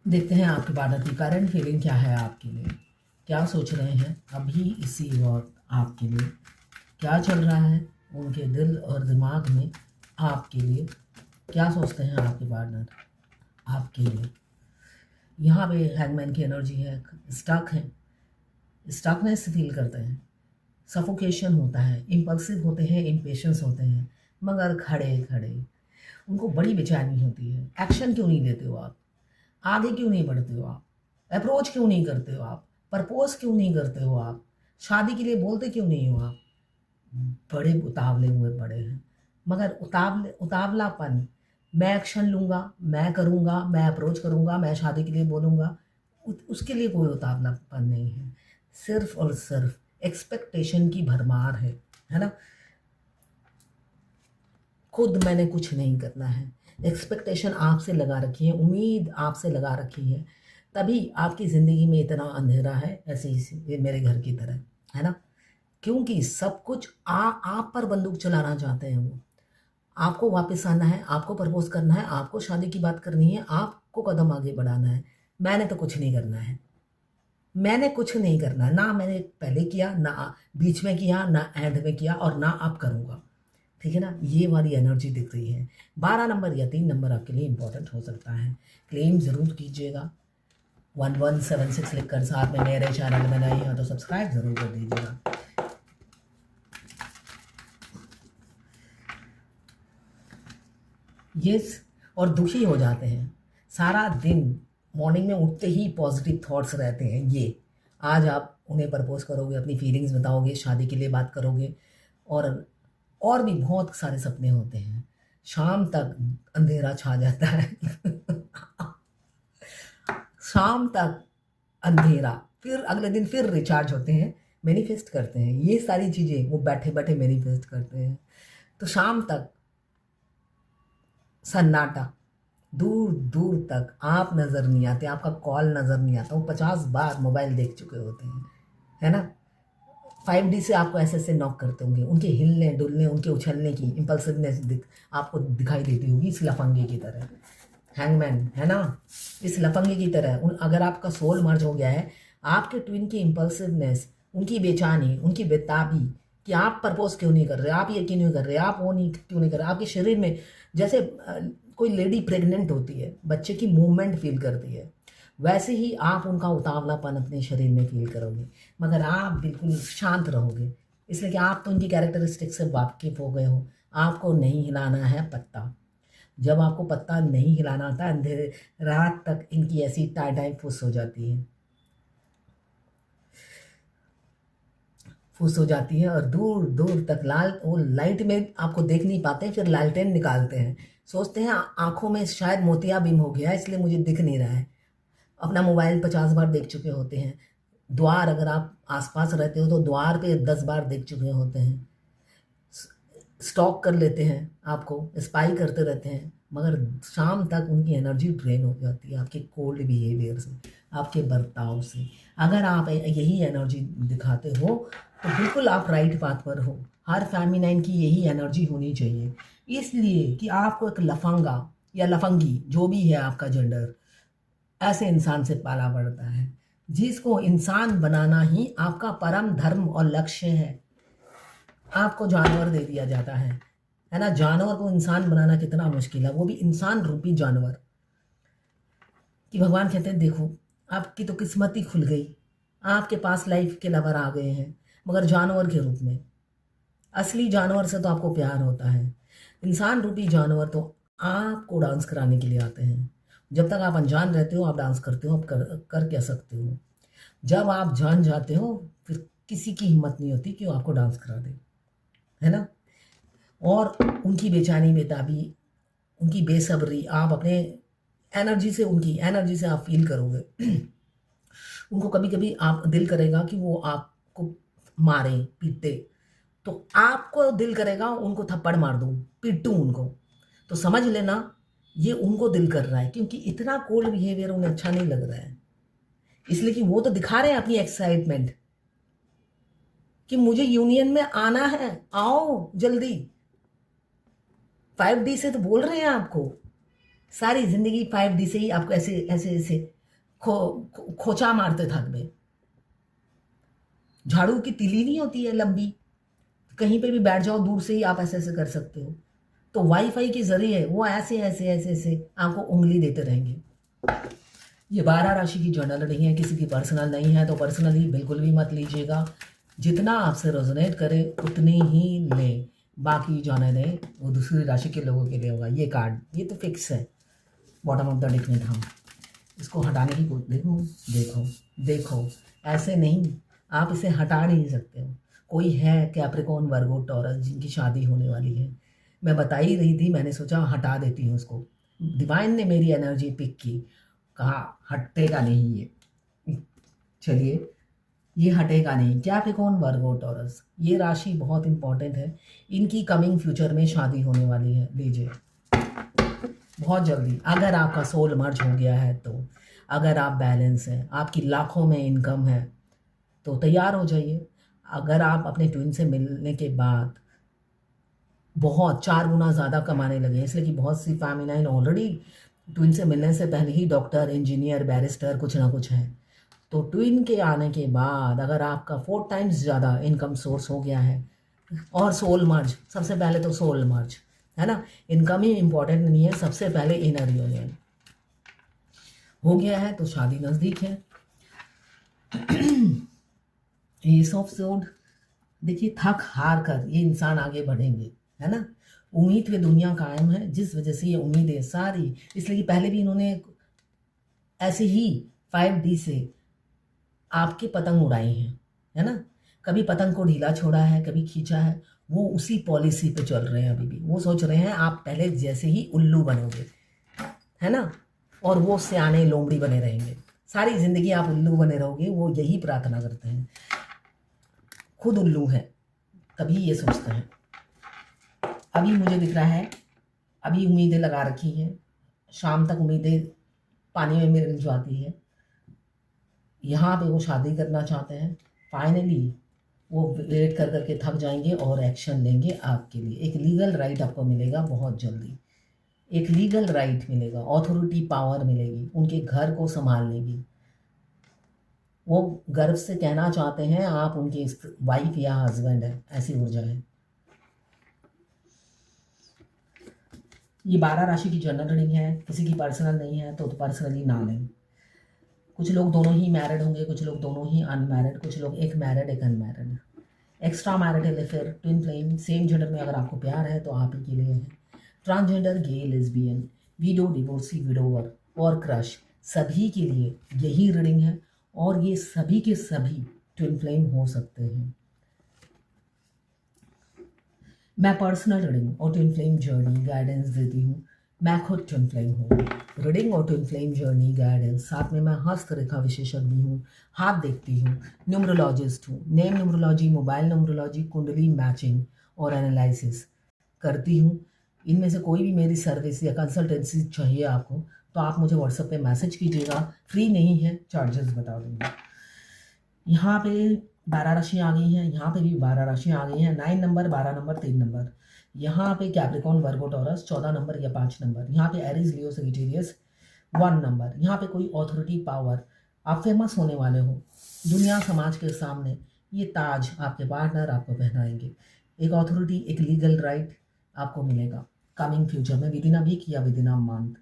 देखते हैं आपके पार्टनर की करंट फीलिंग क्या है आपके लिए, क्या सोच रहे हैं अभी इसी वक्त आपके लिए, क्या चल रहा है उनके दिल और दिमाग में आपके लिए, क्या सोचते हैं आपके पार्टनर आपके लिए। यहाँ पे हैंगमैन की एनर्जी है, स्टक है, स्टकनेस फील करते हैं, सफोकेशन होता है, इम्पल्सिव होते हैं, इम्पेशंस होते हैं, मगर खड़े खड़े उनको बड़ी बेचैनी होती है। एक्शन क्यों नहीं लेते हो आप, आगे क्यों नहीं बढ़ते हो आप, अप्रोच क्यों नहीं करते हो आप, प्रपोज क्यों नहीं करते हो आप, शादी के लिए बोलते क्यों नहीं हो आप। बड़े उतावले हुए पड़े हैं, मगर उतावलापन, मैं एक्शन लूँगा, मैं करूँगा, मैं अप्रोच करूँगा, मैं शादी के लिए बोलूँगा, उसके लिए कोई उतावलापन नहीं है। सिर्फ और सिर्फ एक्सपेक्टेशन की भरमार है ना। खुद मैंने कुछ नहीं करना है, एक्सपेक्टेशन आपसे लगा रखी है, उम्मीद आपसे लगा रखी है, तभी आपकी ज़िंदगी में इतना अंधेरा है, ऐसे ही मेरे घर की तरह, है ना। क्योंकि सब कुछ आप पर बंदूक चलाना चाहते हैं वो। आपको वापस आना है, आपको प्रपोज करना है, आपको शादी की बात करनी है, आपको कदम आगे बढ़ाना है। मैंने तो कुछ नहीं करना है, मैंने कुछ नहीं करना है, ना मैंने पहले किया, ना बीच में किया, ना एंड में किया, और ना अब करूँगा। ठीक है ना, ये वाली एनर्जी दिख रही है। 12 नंबर या 3 नंबर आपके लिए इंपॉर्टेंट हो सकता है। क्लेम ज़रूर कीजिएगा। 1176 लिखकर साथ में मेरे चैनल में नए हैं तो सब्सक्राइब ज़रूर कर दीजिएगा। यस, और दुखी हो जाते हैं सारा दिन। मॉर्निंग में उठते ही पॉजिटिव थॉट्स रहते हैं। ये आज आप उन्हें प्रपोज करोगे, अपनी फीलिंग्स बताओगे, शादी के लिए बात करोगे, और भी बहुत सारे सपने होते हैं। शाम तक अंधेरा छा जाता है शाम तक अंधेरा, फिर अगले दिन फिर रिचार्ज होते हैं, मैनिफेस्ट करते हैं। ये सारी चीज़ें वो बैठे बैठे मैनिफेस्ट करते हैं। तो शाम तक सन्नाटा, दूर दूर तक आप नज़र नहीं आते, आपका कॉल नज़र नहीं आता। वो 50 बार मोबाइल देख चुके होते हैं, है ना। 5D से आपको ऐसे ऐसे नॉक करते होंगे, उनके हिलने डुलने, उनके उछलने की इम्पल्सिवनेस आपको दिखाई देती होगी इस लफंगे की तरह। हैंगमैन है ना, इस लफंगे की तरह। अगर आपका सोल मर्ज हो गया है, आपके ट्विन की इम्पल्सिवनेस, उनकी बेचैनी, उनकी बेताबी कि आप प्रपोज क्यों नहीं कर रहे, आप ये क्यों नहीं कर रहे, आप वो नहीं क्यों नहीं कर रहे। आपके शरीर में जैसे कोई लेडी प्रेग्नेंट होती है, बच्चे की मूवमेंट फील करती है, वैसे ही आप उनका उतावलापन अपने शरीर में फील करोगे, मगर आप बिल्कुल शांत रहोगे। इसलिए कि आप तो उनकी कैरेक्टरिस्टिक से वाकिफ हो गए हो। आपको नहीं हिलाना है पत्ता। जब आपको पत्ता नहीं हिलाना आता, अंधेरे रात तक इनकी ऐसी टाई टाई फुस हो जाती है, फुस हो जाती है, और दूर दूर तक वो लाइट में आपको देख नहीं पाते। फिर लालटेन निकालते हैं, सोचते हैं आंखों में शायद मोतियाबिंद हो गया है इसलिए मुझे दिख नहीं रहा है। अपना मोबाइल 50 बार देख चुके होते हैं। द्वार, अगर आप आसपास रहते हो तो द्वार पे 10 बार देख चुके होते हैं। स्टॉक कर लेते हैं, आपको स्पाई करते रहते हैं, मगर शाम तक उनकी एनर्जी ड्रेन हो जाती है आपके कोल्ड बिहेवियर से, आपके बर्ताव से। अगर आप यही एनर्जी दिखाते हो तो बिल्कुल आप राइट पाथ पर हो। हर फेमिनाइन की यही एनर्जी होनी चाहिए, इसलिए कि आपको एक लफंगा या लफंगी, जो भी है आपका जेंडर, ऐसे इंसान से पाला पड़ता है जिसको इंसान बनाना ही आपका परम धर्म और लक्ष्य है। आपको जानवर दे दिया जाता है ना। जानवर को इंसान बनाना कितना मुश्किल है, वो भी इंसान रूपी जानवर। कि भगवान कहते हैं देखो, आपकी तो किस्मत ही खुल गई, आपके पास लाइफ के लवर आ गए हैं, मगर जानवर के रूप में। असली जानवर से तो आपको प्यार होता है, इंसान रूपी जानवर तो आपको डांस कराने के लिए आते हैं। जब तक आप अनजान रहते हो आप डांस करते हो, आप कर क्या सकते हो। जब आप जान जाते हो फिर किसी की हिम्मत नहीं होती कि वो आपको डांस करा दे, है ना। और उनकी बेचैनी, बेताबी, उनकी बेसब्री आप अपने एनर्जी से, उनकी एनर्जी से आप फील करोगे। उनको कभी कभी आप दिल करेगा कि वो आपको मारे पीटे, तो आपको दिल करेगा उनको थप्पड़ मार दूँ, पीटूँ उनको। तो समझ लेना ये उनको दिल कर रहा है, क्योंकि इतना कोल्ड बिहेवियर उन्हें अच्छा नहीं लग रहा है। इसलिए कि वो तो दिखा रहे हैं अपनी एक्साइटमेंट कि मुझे यूनियन में आना है, आओ जल्दी। 5D से तो बोल रहे हैं आपको, सारी जिंदगी 5D से ही आपको ऐसे ऐसे ऐसे खोचा मारते थक गए। झाड़ू की तीली नहीं होती है लंबी, कहीं पे भी बैठ जाओ दूर से ही आप ऐसे ऐसे कर सकते हो। तो वाईफाई के जरिए वो ऐसे ऐसे ऐसे ऐसे आपको उंगली देते रहेंगे। ये 12 राशि की जर्नल रीडिंग है, किसी की पर्सनल नहीं है तो पर्सनली बिल्कुल भी मत लीजिएगा। जितना आपसे रेजोनेट करे उतनी ही लें, बाकी जाने दें, वो दूसरी राशि के लोगों के लिए होगा। ये कार्ड ये तो फिक्स है, बॉटम ऑफ द डेक में था। इसको हटाने की कोशिश, देखो देखो देखो, ऐसे नहीं, आप इसे हटा नहीं सकते हो। कोई है कैप्रिकॉर्न वर्गो टॉरस जिनकी शादी होने वाली है, मैं बता ही रही थी, मैंने सोचा हटा देती हूँ उसको। डिवाइन ने मेरी एनर्जी पिक की, कहा हटेगा नहीं ये। चलिए, ये हटेगा नहीं। कैप्रिकॉर्न वर्गो टॉरस, ये राशि बहुत इंपॉर्टेंट है। इनकी कमिंग फ्यूचर में शादी होने वाली है। लीजिए, बहुत जल्दी। अगर आपका सोल मर्ज हो गया है तो, अगर आप बैलेंस हैं, आपकी लाखों में इनकम है, तो तैयार हो जाइए। अगर आप अपने ट्विन से मिलने के बाद बहुत 4 गुना ज़्यादा कमाने लगे, इसलिए कि बहुत सी फैमिलाइन ऑलरेडी ट्विन से मिलने से पहले ही डॉक्टर, इंजीनियर, बैरिस्टर कुछ ना कुछ है, तो ट्विन के आने के बाद अगर आपका 4 टाइम्स ज़्यादा इनकम सोर्स हो गया है, और सोल मर्ज, सबसे पहले तो सोल मर्ज है ना, इनकम ही इम्पोर्टेंट नहीं है, सबसे पहले इनर यूनियन हो गया है तो शादी नज़दीक है। एस ऑफ सोड, देखिए थक हार कर ये इंसान आगे बढ़ेंगे, है ना। उम्मीद पे दुनिया कायम है, जिस वजह से ये उम्मीदें सारी, इसलिए कि पहले भी इन्होंने ऐसे ही 5D से आपके पतंग उड़ाई हैं, है ना। कभी पतंग को ढीला छोड़ा है, कभी खींचा है, वो उसी पॉलिसी पे चल रहे हैं अभी भी। वो सोच रहे हैं आप पहले जैसे ही उल्लू बनोगे, है ना, और वो सियाने लोमड़ी बने रहेंगे, सारी जिंदगी आप उल्लू बने रहोगे, वो यही प्रार्थना करते हैं। खुद उल्लू है तभी ये सोचते हैं। अभी मुझे दिख रहा है, अभी उम्मीदें लगा रखी हैं, शाम तक उम्मीदें पानी में मिल जाती है। यहाँ पे वो शादी करना चाहते हैं, फाइनली वो वेट कर करके थक जाएंगे और एक्शन लेंगे आपके लिए। एक लीगल राइट आपको मिलेगा बहुत जल्दी, एक लीगल राइट मिलेगा, ऑथोरिटी पावर मिलेगी, उनके घर को संभालने की। वो गर्व से कहना चाहते हैं आप उनकी वाइफ या हस्बैंड है, ऐसी ऊर्जा है। ये 12 राशि की जनरल रीडिंग है, किसी की पर्सनल नहीं है तो पर्सनली ना लें। कुछ लोग दोनों ही मैरिड होंगे, कुछ लोग दोनों ही अनमैरिड, कुछ लोग एक मैरिड एक unmarried. Extra marital affair, twin flame, same gender में अगर आपको प्यार है तो आप ही के लिए है। ट्रांसजेंडर, गे, लेस्बियन, विडो, डिवोर्सी, विडोवर और क्रश, सभी के लिए यही रीडिंग है, और ये सभी के सभी ट्विन फ्लेम हो सकते हैं। मैं पर्सनल रीडिंग और ट्विन फ्लेम जर्नी गाइडेंस देती हूँ। मैं खुद ट्विन फ्लेम हूँ। रीडिंग और ट्विन फ्लेम जर्नी गाइडेंस, साथ में मैं हस्तरेखा विशेषज्ञ हूँ, हाथ देखती हूँ, न्यूमरोलॉजिस्ट हूँ, नेम न्यूमरोलॉजी, मोबाइल न्यूमरोलॉजी, कुंडली मैचिंग और एनालिसिस करती हूँ। इनमें से कोई भी मेरी सर्विस या कंसल्टेंसी चाहिए आपको तो आप मुझे व्हाट्सएप पे मैसेज कीजिएगा, फ्री नहीं है, चार्जेस बता दूँगा। यहाँ पे 12 राशियाँ आ गई हैं, यहाँ पे भी 12 राशियाँ आ गई हैं। 9 नंबर, 12 नंबर, 3 नंबर। यहाँ पे कैप्रिकॉर्न, वर्गो, टॉरस 14 नंबर या 5 नंबर। यहाँ पे एरीज, लियो, सजिटेरियस 1 नंबर। यहाँ पे कोई ऑथोरिटी पावर, आप फेमस होने वाले हो दुनिया समाज के सामने, ये ताज आपके पार्टनर आपको पहनाएंगे। एक ऑथोरिटी, एक लीगल राइट आपको मिलेगा कमिंग फ्यूचर में, विदिन अ वीक या विदिन अ मंथ।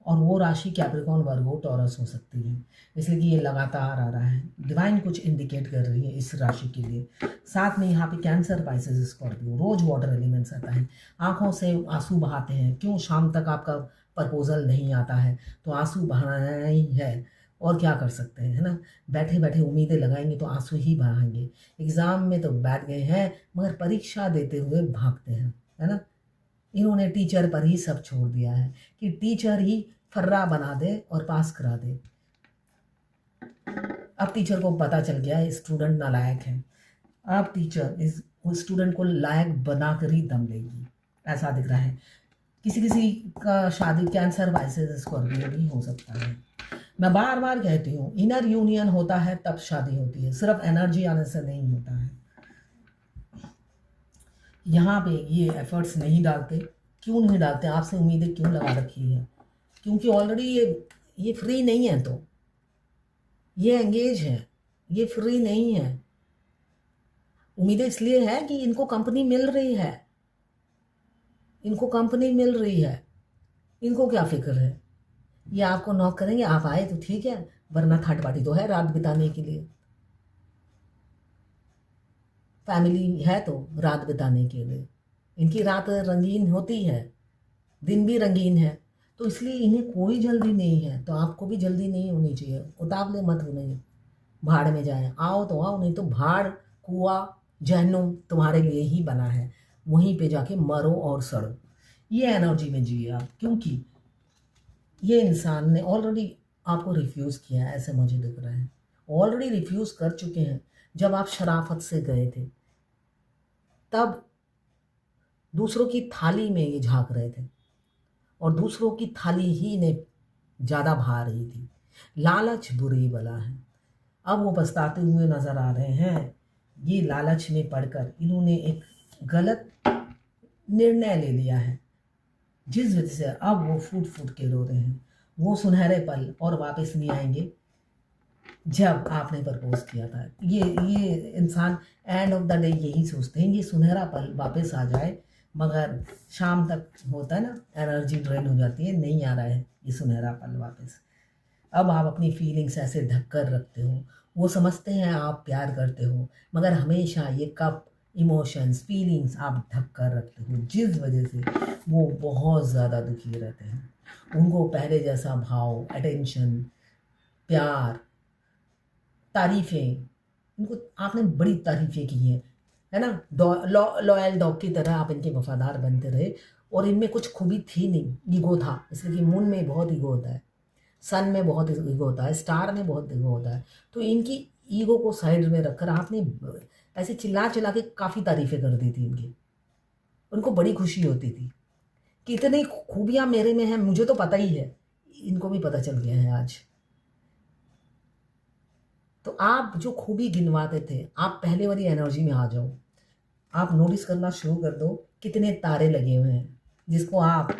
और वो राशि कैप्रिकॉर्न, वर्गो, टॉरस हो सकती है, इसलिए कि ये लगातार आ रहा है। डिवाइन कुछ इंडिकेट कर रही है इस राशि के लिए। साथ में यहाँ पे कैंसर, पाइसेस, स्कॉर्पियो, रोज वाटर एलिमेंट्स आता है। आंखों से आंसू बहाते हैं, क्यों शाम तक आपका प्रपोजल नहीं आता है, तो आंसू बहाना ही है, और क्या कर सकते हैं, है ना। बैठे बैठे उम्मीदें लगाएंगे तो आंसू ही बहाएंगे। एग्ज़ाम में तो बैठ गए हैं मगर परीक्षा देते हुए भागते हैं, है ना। इन्होंने टीचर पर ही सब छोड़ दिया है कि टीचर ही फर्रा बना दे और पास करा दे। अब टीचर को पता चल गया है स्टूडेंट नालायक है, अब टीचर इस स्टूडेंट को लायक बनाकर ही दम लेगी, ऐसा दिख रहा है। किसी किसी का शादी कैंसर, वाइसेस, स्कॉर्पियो भी हो सकता है। मैं बार बार कहती हूँ, इनर यूनियन होता है तब शादी होती है, सिर्फ एनर्जी आने से नहीं होता है। यहाँ पे ये एफर्ट्स नहीं डालते, क्यों नहीं डालते, आपसे उम्मीदें क्यों लगा रखी है, क्योंकि ऑलरेडी ये फ्री नहीं है, तो ये एंगेज है, ये फ्री नहीं है। उम्मीदें इसलिए है कि इनको कंपनी मिल रही है, इनको कंपनी मिल रही है, इनको क्या फिक्र है। ये आपको नॉक करेंगे, आप आए तो ठीक है, वरना थर्ड पार्टी तो है रात बिताने के लिए, फैमिली है तो रात बिताने के लिए। इनकी रात रंगीन होती है, दिन भी रंगीन है, तो इसलिए इन्हें कोई जल्दी नहीं है। तो आपको भी जल्दी नहीं होनी चाहिए, उतावले मत होने, भाड़ में जाए। आओ तो आओ, नहीं तो भाड़, कुआं, जहन्नुम तुम्हारे लिए ही बना है, वहीं पे जाके मरो और सड़ो। ये एनर्जी में जिए आप, क्योंकि ये इंसान ने ऑलरेडी आपको रिफ्यूज़ किया है, ऐसे मुझे दिख रहा है। ऑलरेडी रिफ्यूज़ कर चुके हैं। जब आप शराफत से गए थे तब दूसरों की थाली में ये झांक रहे थे, और दूसरों की थाली ही ने ज़्यादा भा रही थी। लालच बुरी बला है। अब वो पछताते हुए नज़र आ रहे हैं। ये लालच में पड़कर इन्होंने एक गलत निर्णय ले लिया है, जिस वजह से अब वो फूट फूट के रो रहे हैं। वो सुनहरे पल और वापस नहीं आएंगे जब आपने प्रपोज किया था। ये इंसान एंड ऑफ द डे यही सोचते हैं, ये सुनहरा पल वापस आ जाए, मगर शाम तक होता है ना, एनर्जी ड्रेन हो जाती है, नहीं आ रहा है ये सुनहरा पल वापस। अब आप अपनी फीलिंग्स ऐसे ढक कर रखते हो, वो समझते हैं आप प्यार करते हो, मगर हमेशा ये कप इमोशंस फीलिंग्स आप ढक कर रखते हो, जिस वजह से वो बहुत ज़्यादा दुखी रहते हैं। उनको पहले जैसा भाव, अटेंशन, प्यार, तारीफ़ें, इनको आपने बड़ी तारीफ़ें की हैं, है ना। लॉयल डॉग की तरह आप इनके वफादार बनते रहे, और इनमें कुछ खूबी थी नहीं, ईगो था। इसलिए कि मून में बहुत ईगो होता है, सन में बहुत ईगो होता है, स्टार में बहुत ईगो होता है। तो इनकी ईगो को साइड में रखकर आपने ऐसे चिल्ला चिल्ला के काफ़ी तारीफ़ें कर दी थी इनकी। उनको बड़ी खुशी होती थी कि इतनी खूबियाँ मेरे में हैं, मुझे तो पता ही है, इनको भी पता चल गया है आज। तो आप जो खूबी गिनवाते थे, आप पहले वाली एनर्जी में आ जाओ। आप नोटिस करना शुरू कर दो कितने तारे लगे हुए हैं, जिसको आप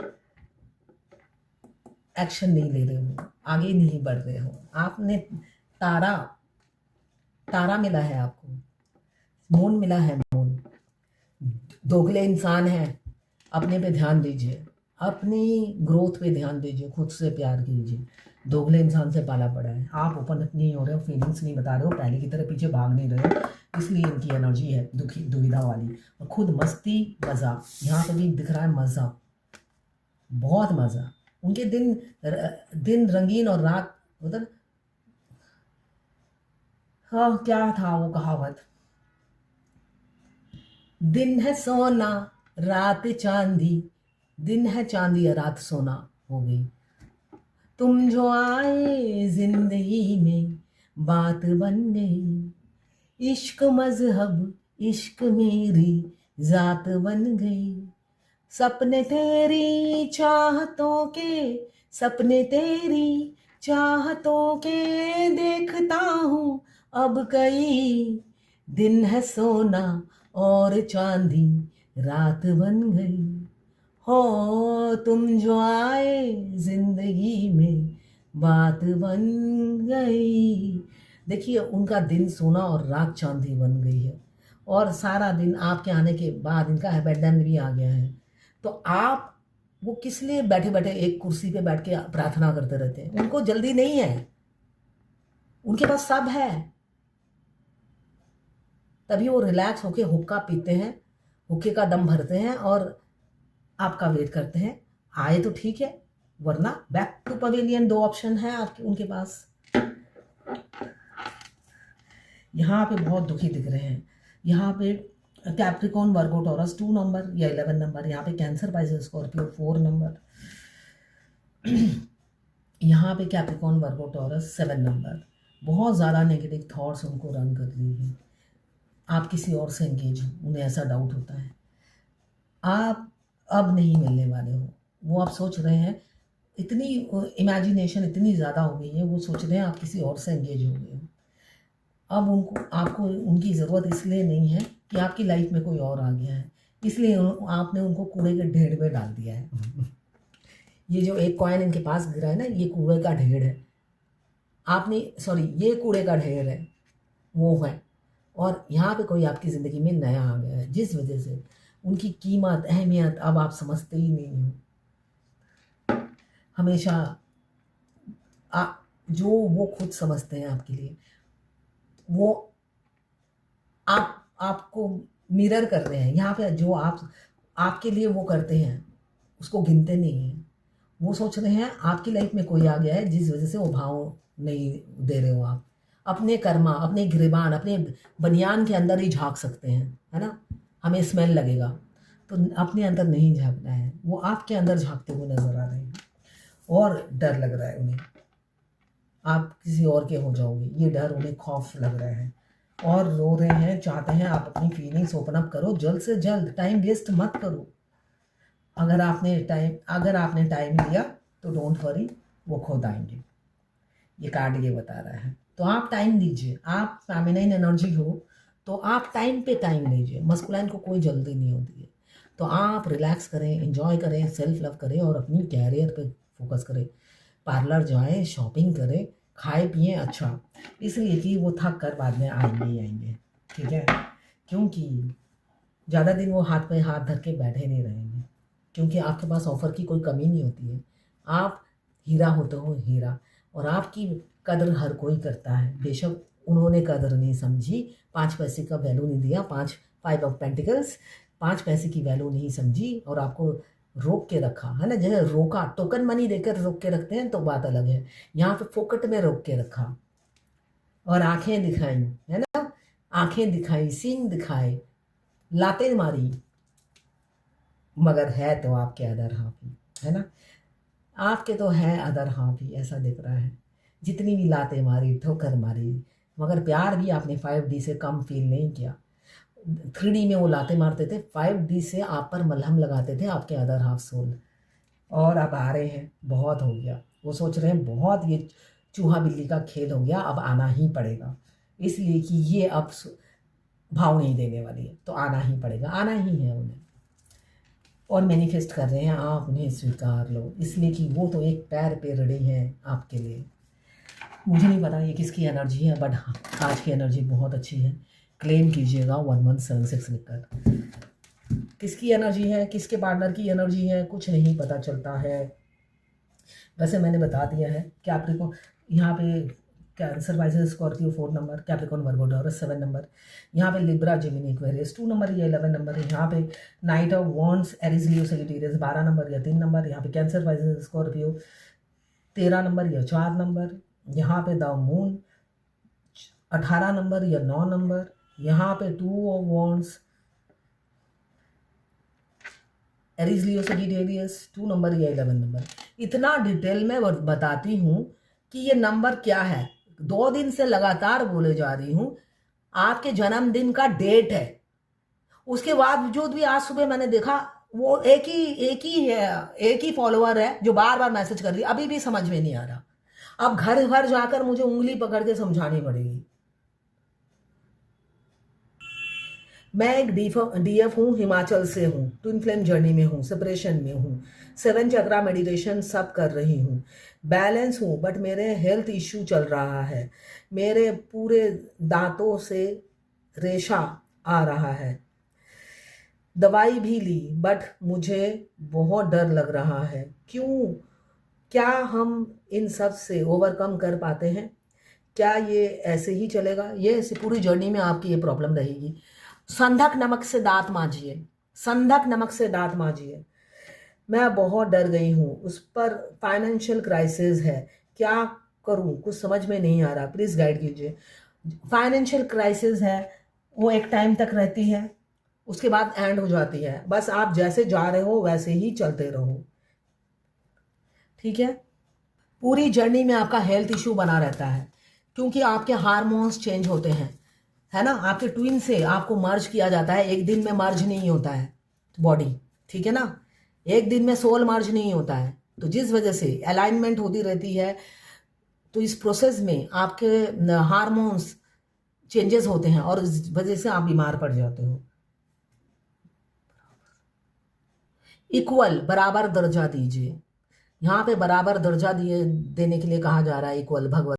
एक्शन नहीं ले रहे हो, आगे नहीं बढ़ रहे हो। आपने तारा तारा मिला है आपको, मून मिला है, मून। दोगले इंसान हैं, अपने पे ध्यान दीजिए, अपनी ग्रोथ पे ध्यान दीजिए, खुद से प्यार कीजिए। दोगले इंसान से पाला पड़ा है, आप ओपन अप नहीं हो रहे हो, फीलिंग्स नहीं बता रहे हो, पहले की तरह पीछे भाग नहीं रहे हो, इसलिए इनकी एनर्जी है दुखी, दुविधा वाली। और खुद मस्ती, मज़ा, यहाँ पे भी दिख रहा है मज़ा, बहुत मज़ा। उनके दिन रंगीन और रात, मतलब हाँ, क्या था वो कहावत, दिन है सोना रात चांदी, दिन है चांदी और रात सोना हो गई। तुम जो आए जिंदगी में बात बन गई, इश्क मजहब, इश्क मेरी जात बन गई। सपने तेरी चाहतों के, सपने तेरी चाहतों के देखता हूँ अब कई। दिन है सोना और चांदी, रात बन गई। हो तुम जो आए जिंदगी में बात बन गई। देखिए, उनका दिन सोना और रात चांदी बन गई है, और सारा दिन आपके आने के बाद इनका हैप्पी भी आ गया है। तो आप वो किस लिए बैठे बैठे एक कुर्सी पे बैठ के प्रार्थना करते रहते हैं? उनको जल्दी नहीं है, उनके पास सब है, तभी वो रिलैक्स होके हुक्का पीते हैं, हुक्के का दम भरते हैं और आपका वेट करते हैं। आए तो ठीक है, वरना बैक टू पवेलियन, 2 ऑप्शन है आपके उनके पास। यहाँ पे बहुत दुखी दिख रहे हैं। यहाँ पे कैप्रिकॉन, वर्गो, टॉरस 2 नंबर या 11 नंबर, यहाँ पे कैंसर, पाइसेस, स्कॉर्पियो 4 नंबर, यहाँ पे कैप्रिकॉन, वर्गो, टॉरस 7 नंबर। बहुत ज़्यादा नेगेटिव थॉट्स उनको रन कर रही है। आप किसी और से एंगेज हो, उन्हें ऐसा डाउट होता है आप अब नहीं मिलने वाले हो। वो आप सोच रहे हैं, इतनी इमेजिनेशन इतनी ज़्यादा हो गई है, वो सोच रहे हैं आप किसी और से एंगेज हो गए हो। अब आपको उनकी ज़रूरत इसलिए नहीं है कि आपकी लाइफ में कोई और आ गया है, इसलिए आपने उनको कूड़े के ढेर में डाल दिया है। ये जो एक कॉइन इनके पास गिरा है ना, ये कूड़े का ढेर है। आपने सॉरी ये कूड़े का ढेर है, वो है, और यहाँ पे कोई आपकी ज़िंदगी में नया आ गया है जिस वजह से उनकी कीमत अहमियत अब आप समझते ही नहीं हो। हमेशा जो वो खुद समझते हैं आपके लिए, वो आपको मिरर कर रहे हैं। यहाँ पे जो आपके लिए वो करते हैं उसको गिनते नहीं हैं। वो सोच रहे हैं आपकी लाइफ में कोई आ गया है जिस वजह से वो भाव नहीं दे रहे हो आप। अपने कर्मा, अपने गिरेबान, अपने बनियान के अंदर ही झाँक सकते हैं, है ना? हमें स्मेल लगेगा, तो अपने अंदर नहीं झाँकना है। वो आपके अंदर झाँकते हुए नज़र आ रहे हैं और डर लग रहा है उन्हें। आप किसी और के हो जाओगे, ये डर उन्हें खौफ लग रहा है और रो रहे हैं, चाहते हैं आप अपनी फीलिंग्स ओपन अप करो जल्द से जल्द, टाइम वेस्ट मत करो। अगर आपने टाइम लिया तो डोंट वरी, वो खुद आएंगे। ये कार्ड ये बता रहा है। तो आप टाइम दीजिए। आप फेमिनाइन एनर्जी हो तो आप टाइम पे टाइम लीजिए। मस्कुलाइन को कोई जल्दी नहीं होती है। तो आप रिलैक्स करें, एंजॉय करें, सेल्फ लव करें और अपनी कैरियर पे फोकस करें। पार्लर जाएं, शॉपिंग करें, खाए पिए अच्छा, इसलिए कि वो थक कर बाद में आएंगे ही आएंगे, ठीक है? क्योंकि ज़्यादा दिन वो हाथ पे हाथ धर के बैठे नहीं रहेंगे, क्योंकि आपके पास ऑफ़र की कोई कमी नहीं होती है। आप हीरा होते हो, हीरा, और आपकी कदर हर कोई करता है। बेशक उन्होंने कदर नहीं समझी, 5 पैसे का वैल्यू नहीं दिया, 5 ऑफ पेंटिकल्स, 5 पैसे की वैल्यू नहीं समझी और आपको रोक के रखा, है ना? जैसे रोका, टोकन मनी देकर रोक के रखते हैं तो बात अलग है। यहाँ पे फोकट में रोक के रखा और आंखें दिखाई, है ना? आंखें दिखाई, सींग दिखाए, लातें मारी, मगर है तो आपके अदर हाफ ही, है ना? आपके तो है अदर हाफ ही, ऐसा दिख रहा है। जितनी भी लातें मारी, ठोकर मारी, मगर प्यार भी आपने 5D से कम फील नहीं किया। 3D में वो लातें मारते थे, 5D से आप पर मलहम लगाते थे आपके अदर हाफ सोल, और अब आ रहे हैं, बहुत हो गया। वो सोच रहे हैं बहुत ये चूहा बिल्ली का खेल हो गया, अब आना ही पड़ेगा, इसलिए कि ये अब भाव नहीं देने वाली है तो आना ही पड़ेगा, आना ही है उन्हें। और मैनिफेस्ट कर रहे हैं आप उन्हें स्वीकार लो, इसलिए कि वो तो एक पैर पे रेडी हैं आपके लिए। मुझे नहीं पता ये किसकी एनर्जी है, बट हाँ, आज की एनर्जी बहुत अच्छी है। क्लेम कीजिएगा 1176 लिखकर। किसकी एनर्जी है, किसके पार्टनर की एनर्जी है, कुछ नहीं पता चलता है। वैसे मैंने बता दिया है। कैप्रिकॉर्न यहाँ पे cancer, Pisces, Scorpio 4 number, Capricorn, Virgo, Taurus 7 number, यहाँ पे लिब्रा, जेमिनी, एक्वेरियस 2 नंबर या 11 नंबर है। यहाँ पे night of wands, Aries, Leo, Sagittarius 12 number या 3 नंबर। यहाँ पे कैंसर, पाइसेस, स्कॉर्पियो 13 नंबर या 4 नंबर। यहाँ पे द मून 18 नंबर या 9 नंबर। यहाँ पे 2 of wands, Aries, Leo, Sagittarius 2 number या 11 नंबर। इतना डिटेल में बताती हूँ कि ये नंबर क्या है। 2 दिन से लगातार बोले जा रही हूँ। आपके जन्मदिन का डेट है, उसके बावजूद भी आज सुबह मैंने देखा वो एक ही फॉलोअर है जो बार बार मैसेज कर रही है, अभी भी समझ में नहीं आ रहा। अब घर घर जाकर मुझे उंगली पकड़ के समझानी पड़ेगी। मैं एक डीएफ हूँ, हिमाचल से हूँ, ट्विन फ्लेम जर्नी में हूँ, सेपरेशन में हूँ, 7 चक्रा मेडिटेशन सब कर रही हूँ, बैलेंस हूँ, बट मेरे हेल्थ इश्यू चल रहा है। मेरे पूरे दांतों से रेशा आ रहा है। दवाई भी ली बट मुझे बहुत डर लग रहा है। क्यों? क्या हम इन सब से ओवरकम कर पाते हैं? क्या ये ऐसे ही चलेगा? ये ऐसे पूरी जर्नी में आपकी ये प्रॉब्लम रहेगी। संधक नमक से दांत मांजिए, संधक नमक से दांत मांजिए। मैं बहुत डर गई हूँ, उस पर फाइनेंशियल क्राइसिस है, क्या करूँ? कुछ समझ में नहीं आ रहा, प्लीज़ गाइड कीजिए। फाइनेंशियल क्राइसिस है, वो एक टाइम तक रहती है, उसके बाद एंड हो जाती है। बस आप जैसे जा रहे हो वैसे ही चलते रहो, ठीक है? पूरी जर्नी में आपका हेल्थ इशू बना रहता है, क्योंकि आपके हार्मोन्स चेंज होते हैं, है ना? आपके ट्विन से आपको मर्ज किया जाता है, एक दिन में मर्ज नहीं होता है बॉडी, ठीक है ना? एक दिन में सोल मर्ज नहीं होता है, तो जिस वजह से अलाइनमेंट होती रहती है, तो इस प्रोसेस में आपके हार्मोन्स चेंजेस होते हैं और इस वजह से आप बीमार पड़ जाते हो। इक्वल, बराबर दर्जा दीजिए। यहाँ पे बराबर दर्जा देने के लिए कहा जा रहा है, इक्वल, भगवत